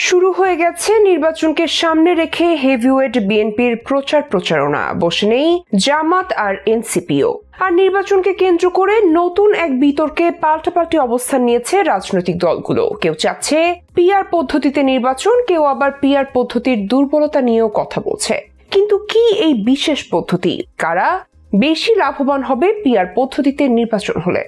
শুরু হয়ে গেছে নির্বাচনকে সামনে রেখে হেভিওয়েট বিএনপির প্রচারণা। বসে নেই জামাত আর এনসিপিও। আর নির্বাচনকে কেন্দ্র করে নতুন এক বিতর্কে পাল্টাপাল্টি অবস্থান নিয়েছে রাজনৈতিক দলগুলো। কেউ চাচ্ছে পিআর পদ্ধতিতে নির্বাচন, কেউ আবার পিআর পদ্ধতির দুর্বলতা নিয়েও কথা বলছে। কিন্তু কি এই বিশেষ পদ্ধতি? কারা বেশি লাভবান হবে পিআর পদ্ধতিতে নির্বাচন হলে?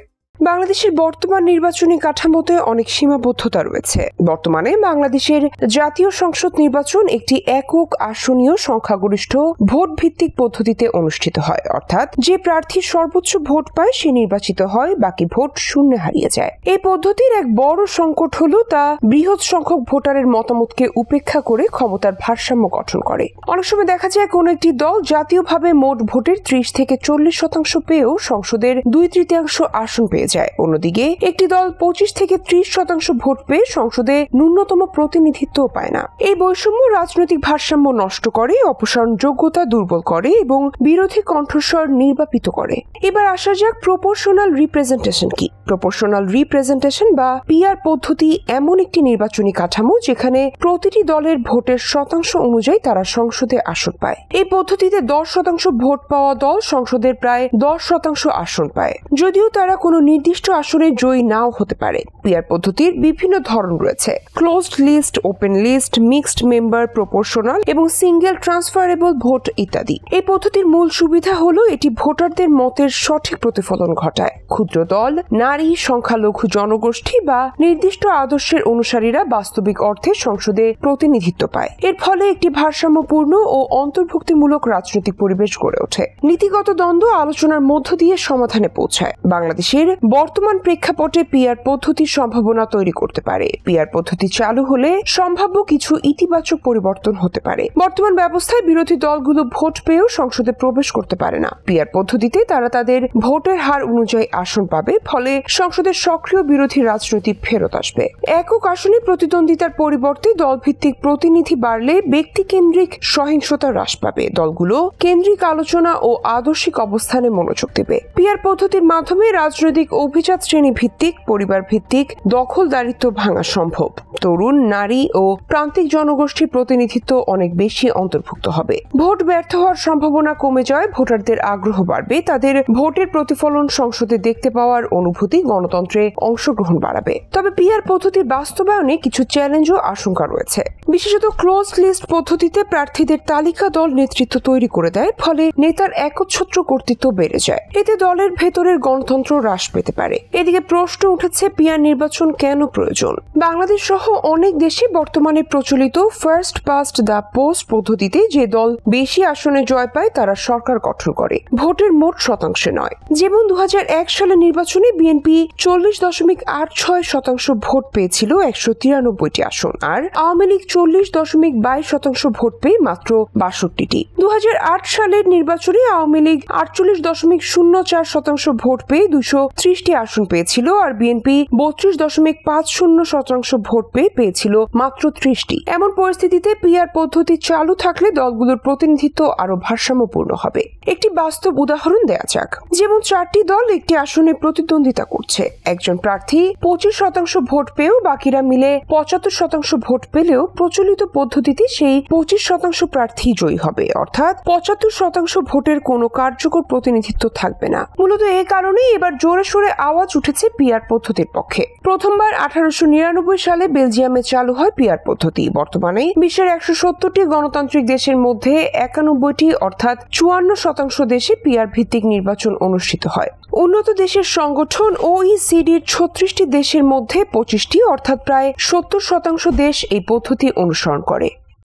বাংলাদেশের বর্তমান নির্বাচনী কাঠামোতে অনেক সীমাবদ্ধতা রয়েছে। বর্তমানে বাংলাদেশের জাতীয় সংসদ নির্বাচন একটি একক আসনীয় সংখ্যাগরিষ্ঠ ভোট ভিত্তিক পদ্ধতিতে অনুষ্ঠিত হয়, অর্থাৎ যে প্রার্থী সর্বোচ্চ ভোট পায় সে নির্বাচিত হয়, বাকি ভোট শূন্যে হারিয়ে যায়। এই পদ্ধতির এক বড় সংকট হলো তা বৃহৎ সংখ্যক ভোটারের মতামতকে উপেক্ষা করে ক্ষমতার ভারসাম্য গঠন করে। অনেক সময় দেখা যায় কোন একটি দল জাতীয়ভাবে মোট ভোটের 30 থেকে 40% পেয়েও সংসদের 2/3 আসন পেয়ে যায়। অন্যদিকে একটি দল 25 থেকে 30% ভোট পেয়ে সংসদে ন্যূনতম প্রতিনিধিত্ব পায় না। এই বৈষম্য রাজনৈতিক ভারসাম্য নষ্ট করে, অপসারণ যোগ্যতা দুর্বল করে এবং বিরোধী কণ্ঠস্বর নির্বাপিত করে। এবার আসা যাক প্রপোর্শনাল রিপ্রেজেন্টেশন কি। প্রপোর্শনাল রিপ্রেজেন্টেশন বা পিআর পদ্ধতি এমন একটি নির্বাচনী কাঠামো যেখানে প্রতিটি দলের ভোটের শতাংশ অনুযায়ী তারা সংসদে আসন পায়। এই পদ্ধতিতে 10% ভোট পাওয়া দল সংসদের প্রায় 10% আসন পায়, যদিও তারা কোনো নির্দিষ্ট আসনে জয়ী নাও হতে পারে। পিআর পদ্ধতির বিভিন্ন ধরন রয়েছে: closed list, open list, mixed member, proportional এবং সিঙ্গেল ট্রান্সফারেবল ভোট ইত্যাদি। এই পদ্ধতির মূল সুবিধা হলো এটি ভোটারদের মতের সঠিক প্রতিফলন ঘটায়। ক্ষুদ্র দল, নারী, সংখ্যালঘু জনগোষ্ঠী বা নির্দিষ্ট আদর্শের অনুসারীরা বাস্তবিক অর্থে সংসদে প্রতিনিধিত্ব পায়। এর ফলে একটি ভারসাম্যপূর্ণ ও অন্তর্ভুক্তিমূলক রাজনৈতিক পরিবেশ গড়ে ওঠে। নীতিগত দ্বন্দ্ব আলোচনার মধ্য দিয়ে সমাধানে পৌঁছায়। বাংলাদেশের বর্তমান প্রেক্ষাপটে পিআর পদ্ধতির সম্ভাবনা তৈরি করতে পারে। পিআর পদ্ধতি চালু হলে সম্ভাব্য কিছু ইতিবাচক পরিবর্তন হতে পারে। বর্তমান ব্যবস্থায় বিরোধী দলগুলো ভোট পেয়েও সংসদে প্রবেশ করতে পারে না। পিআর পদ্ধতিতে তারা তাদের ভোটের হার অনুযায়ী আসন পাবে, ফলে সংসদের সক্রিয় বিরোধী রাজনীতি ফেরত আসবে। একক আসনে প্রতিদ্বন্দ্বিতার পরিবর্তে দলভিত্তিক প্রতিনিধি বাড়লে ব্যক্তিকেন্দ্রিক সহিংসতা হ্রাস পাবে। দলগুলো কেন্দ্রিক আলোচনা ও আদর্শিক অবস্থানে মনোযোগ দেবে। পিআর পদ্ধতির মাধ্যমে রাজনৈতিক অভিজাত শ্রেণী ভিত্তিক, পরিবার ভিত্তিক দখলদারিত্ব ভাঙা সম্ভব। তরুণ, নারী ও প্রান্তিক জনগোষ্ঠীর প্রতিনিধিত্ব অনেক বেশি অন্তর্ভুক্ত হবে। ভোট ব্যর্থ হওয়ার সম্ভাবনা কমে যায়, ভোটারদের আগ্রহ বাড়বে, তাদের ভোটের প্রতিফলন সংসদে দেখতে পাওয়ার অনুভূতি গণতন্ত্রে অংশগ্রহণ বাড়াবে। তবে পিআর পদ্ধতির বাস্তবায়নে কিছু চ্যালেঞ্জ ও আশঙ্কা রয়েছে। বিশেষত ক্লোজ লিস্ট পদ্ধতিতে প্রার্থীদের তালিকা দল নেতৃত্ব তৈরি করে দেয়, ফলে নেতার একচ্ছত্র কর্তৃত্ব বেড়ে যায়। এতে দলের ভেতরের গণতন্ত্র হ্রাস পেতে পারে। এদিকে প্রশ্ন উঠেছে পিআর নির্বাচন কেন প্রয়োজন। বাংলাদেশ সহ অনেক দেশে বর্তমানে প্রচলিত ফার্স্ট পাস্ট দ্য পোস্ট পদ্ধতিতে যে দল বেশি আসনে জয় পায় তারা সরকার গঠন করে, ভোটের মোট শতাংশে নয়। যেমন 2001 সালের নির্বাচনে বিএনপি 40.86% ভোট পেয়েছিল 193টি আসন, আর আওয়ামী লীগ 40.22% ভোট পেয়ে মাত্র 62টি। 2008 সালের নির্বাচনে আওয়ামী লীগ 48.04% ভোট পেয়ে 230টি আসন পেয়েছিল, আর বিএনপি 32.50% ভোট পেয়েছিল মাত্র 30টি। এমন পরিস্থিতিতে পিআর পদ্ধতি চালু থাকলে দলগুলোর প্রতিনিধিত্ব আরো ভারসাম্যপূর্ণ হবে। একটি বাস্তব উদাহরণ দেয়া যাক। যেমন 4টি দল একটি আসনে প্রতিদ্বন্দ্বিতা করছে। একজন প্রার্থী 25% ভোট পেয়েও বাকিরা মিলে 75% ভোট পেলেও প্রচলিত পদ্ধতিতে সেই 25% প্রার্থী জয়ী হবে, অর্থাৎ 75% ভোটের কোনো কার্যকর প্রতিনিধিত্ব থাকবে না। মূলত এই কারণেই এবার জোরে সোরে আওয়াজ উঠেছে পিআর পদ্ধতির পক্ষে। প্রথমবার 1899 সালে বেলজিয়ামে চালু হয় পিআর পদ্ধতি। বর্তমানে বিশ্বের 170টি গণতান্ত্রিক দেশের মধ্যে 91টি অর্থাৎ 54% দেশে পিআর ভিত্তিক নির্বাচন অনুষ্ঠিত হয়। উন্নত দেশের সংগঠন OECDর 36টি দেশের মধ্যে 25টি অর্থাৎ প্রায় 70% দেশ এই পদ্ধতি অনুসরণ করে।